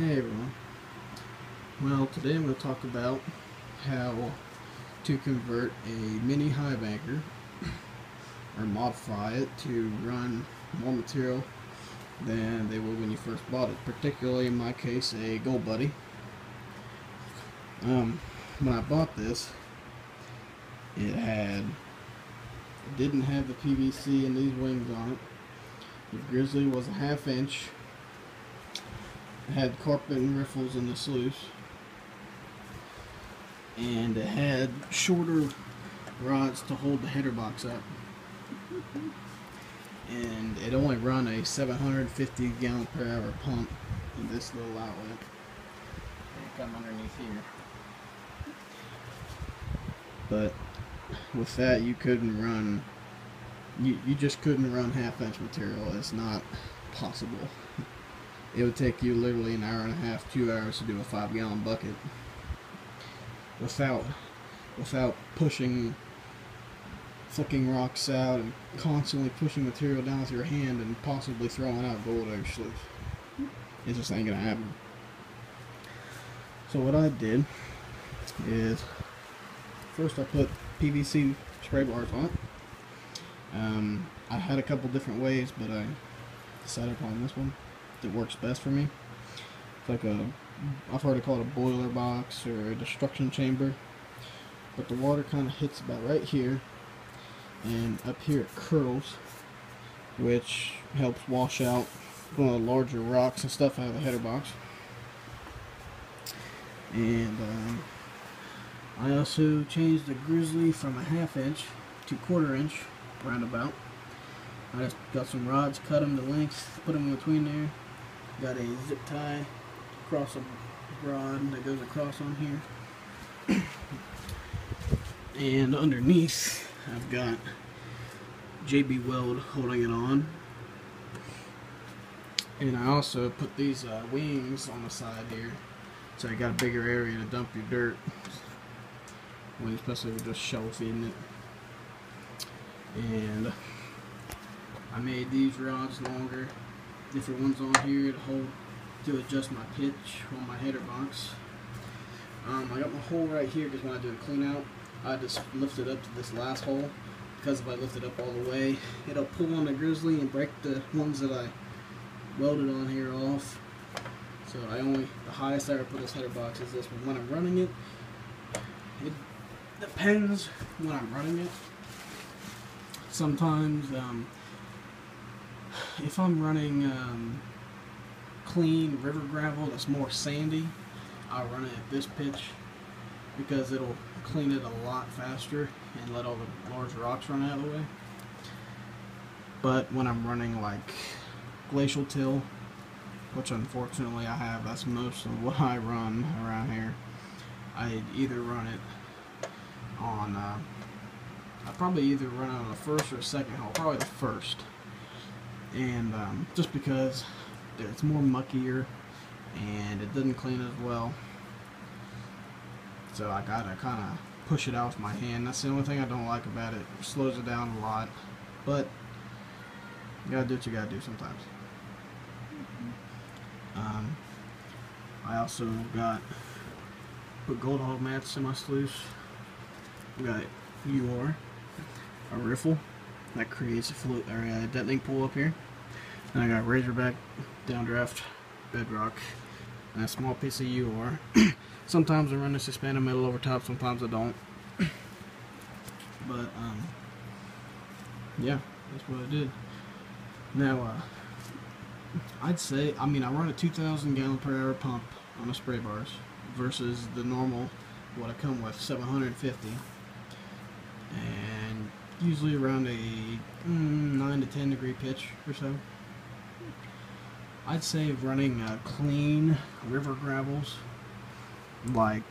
Hey everyone. Well, today I'm going to talk about how to convert a mini highbanker or modify it to run more material than they would when you first bought it. Particularly in my case, a Gold Buddy. When I bought this, it didn't have the PVC and these wings on it. The Grizzly was a 1/2 inch. It had carpet and riffles in the sluice, and it had shorter rods to hold the header box up, and it only run a 750 gallon per hour pump in this little outlet. It come underneath here, but with that you couldn't run. You just couldn't run 1/2 inch material. It's not possible. It would take you literally an hour and a half, 2 hours to do a 5-gallon bucket without pushing, flicking rocks out and constantly pushing material down with your hand and possibly throwing out gold out your sluice. It just ain't gonna happen. So what I did is first I put PVC spray bars on it. I had a couple different ways, but I decided upon this one that works best for me. It's like I've heard it called a boiler box or a destruction chamber, but the water kind of hits about right here, and up here it curls, which helps wash out one of the larger rocks and stuff out of the header box. And I also changed the Grizzly from a 1/2 inch to 1/4 inch roundabout. I just got some rods, cut them to length, put them in between there. Got a zip tie across a rod that goes across on here. And underneath I've got JB Weld holding it on. And I also put these wings on the side here, so you got a bigger area to dump your dirt, especially with just shovel feeding it. And I made these rods longer, different ones on here to adjust my pitch on my header box. I got my hole right here because when I do a clean out, I just lift it up to this last hole, because if I lift it up all the way, it'll pull on the Grizzly and break the ones that I welded on here off. So the highest I ever put this header box is this one. When I'm running it, it depends when I'm running it. Sometimes if I'm running clean river gravel that's more sandy, I'll run it at this pitch because it'll clean it a lot faster and let all the large rocks run out of the way. But when I'm running like glacial till, which unfortunately I have, that's most of what I run around here, I either run it on I probably either run it on the first or second hole, probably the first. And just because it's more muckier and it doesn't clean as well, so I gotta kind of push it out with my hand. That's the only thing I don't like about it. It slows it down a lot, but you gotta do what you gotta do sometimes. I also put gold hog mats in my sluice. We got UR, a riffle that creates a detonating pool up here. And I got Razorback downdraft bedrock and a small piece of UR. Sometimes I run this suspended metal over top, sometimes I don't. But yeah, that's what I did. Now I'd say, I run a 2,000 gallon per hour pump on the spray bars versus the normal, what I come with, 750. And usually around a 9 to 10 degree pitch or so. I'd say running clean river gravels, like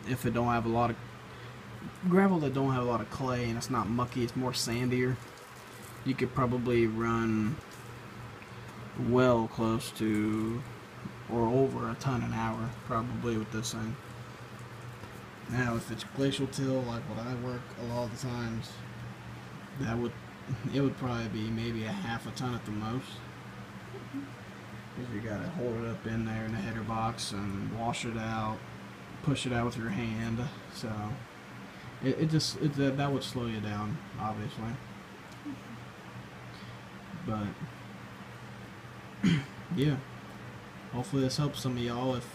if it don't have a lot of gravel that don't have a lot of clay and it's not mucky, it's more sandier, you could probably run well close to or over a ton an hour probably with this thing. Now if it's glacial till like what I work a lot of the times, it would probably be maybe a 1/2 ton at the most. Because you gotta hold it up in there in the header box. rocks and wash it out, push it out with your hand. So that would slow you down, obviously. But yeah, hopefully this helps some of y'all if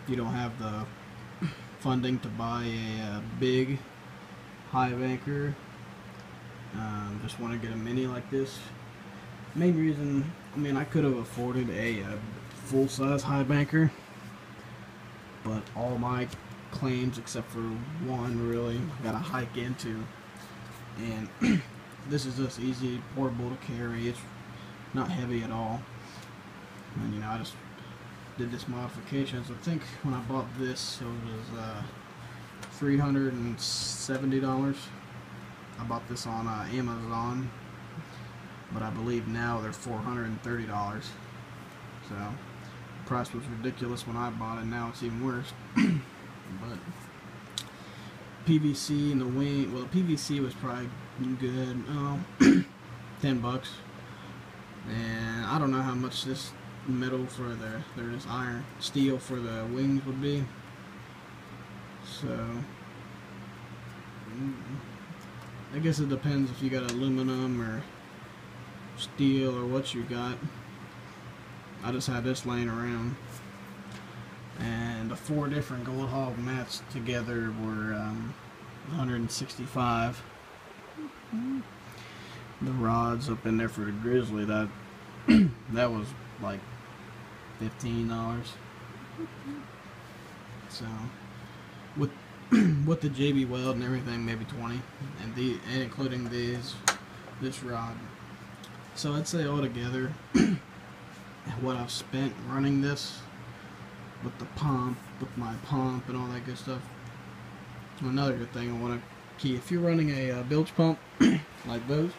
you don't have the funding to buy a big highbanker. Just want to get a mini like this. Main reason, I mean, I could have afforded a full-size highbanker, but all my claims except for one really got to hike into, and this is just easy, portable to carry. It's not heavy at all, and you know, I just did this modifications. I think when I bought this, it was $370. I bought this on Amazon, but I believe now they're $430. So the price was ridiculous when I bought it. Now it's even worse. But PVC in the wing. Well, the PVC was probably good. $10. And I don't know how much this metal for this steel for the wings would be. So I guess it depends if you got aluminum or steel or what you got. I just had this laying around, and the 4 different Gold Hog mats together were $165. The rods up in there for the Grizzly, that was like $15. So with with the JB weld and everything, maybe 20, and including this rod. So I'd say altogether, what I've spent running this with the pump, with my pump and all that good stuff. Another good thing I want to key: if you're running a bilge pump like those,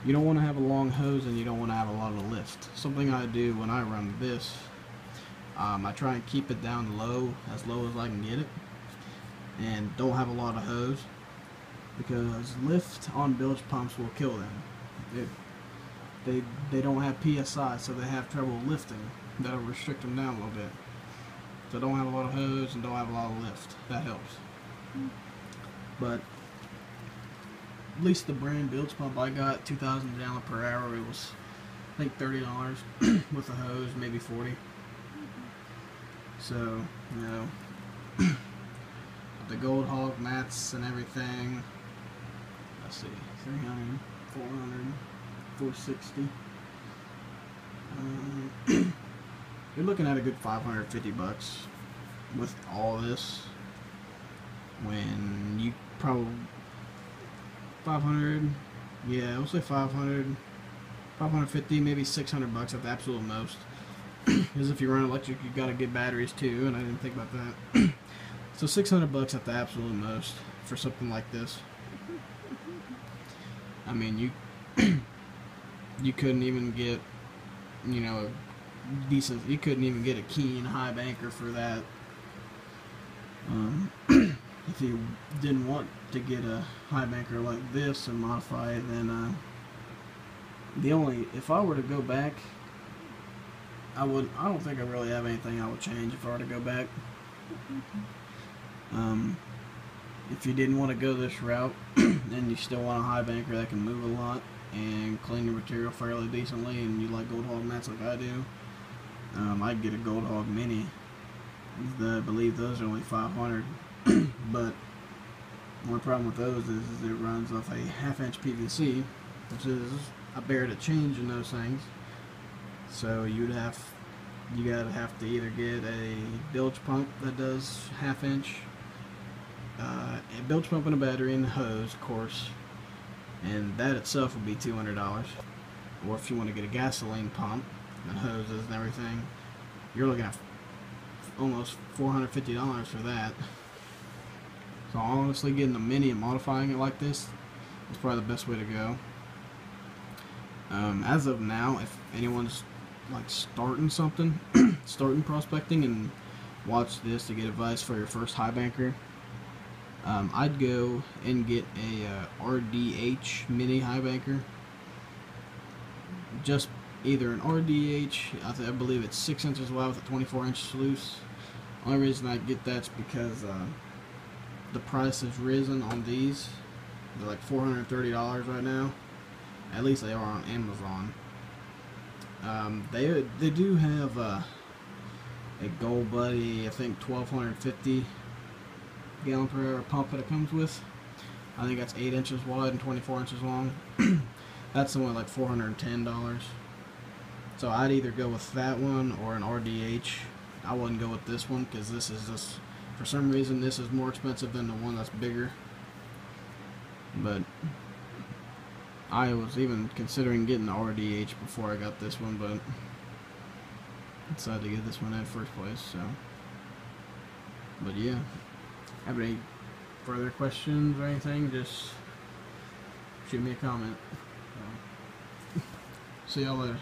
you don't want to have a long hose and you don't want to have a lot of lift. Something I do when I run this, I try and keep it down low, as low as I can get it, and don't have a lot of hose, because lift on bilge pumps will kill them. They don't have PSI, so they have trouble lifting. That'll restrict them down a little bit. So don't have a lot of hose and don't have a lot of lift. That helps. But at least the brand bilge pump I got, 2,000 gallon per hour, it was I think $30 with a hose, maybe 40. So, you know, the Gold Hog mats and everything, let's see, 300, 400, 460. You're looking at a good $550 with all this, when you probably 500, yeah, we'll say 500, 550, maybe $600 at the absolute most. Because if you run electric, you got to get batteries too, and I didn't think about that. So $600 at the absolute most for something like this. I mean, you couldn't even get, you know, a decent. You couldn't even get a Keen highbanker for that. If you didn't want to get a highbanker like this and modify it, then if I were to go back, I don't think I really have anything I would change if I were to go back. If you didn't want to go this route and you still want a highbanker that can move a lot and clean your material fairly decently, and you like Gold Hog mats like I do, I'd get a Gold Hog Mini. I believe those are only $500. But one problem with those is it runs off a 1/2-inch PVC, which is a bear to change in those things. So you gotta have to either get a bilge pump that does 1/2-inch, a bilge pump and a battery and a hose, of course, and that itself would be $200. Or if you want to get a gasoline pump and hoses and everything, you're looking at almost $450 for that. So honestly, getting the Mini and modifying it like this is probably the best way to go. As of now, if anyone's like starting something, starting prospecting, and watch this to get advice for your first highbanker, I'd go and get a RDH Mini highbanker. Just either an RDH, I believe it's 6 inches wide with a 24-inch sluice. Only reason I get that's because the price has risen on these. They're like $430 right now. At least they are on Amazon. They do have a Gold Buddy, I think 1250 gallon per hour pump that it comes with. I think that's 8 inches wide and 24 inches long. That's only like $410. So I'd either go with that one or an RDH. I wouldn't go with this one because this is just, for some reason, this is more expensive than the one that's bigger. But I was even considering getting the RDH before I got this one, but decided to get this one in the first place. So, but yeah, have any further questions or anything? Just shoot me a comment. See y'all later.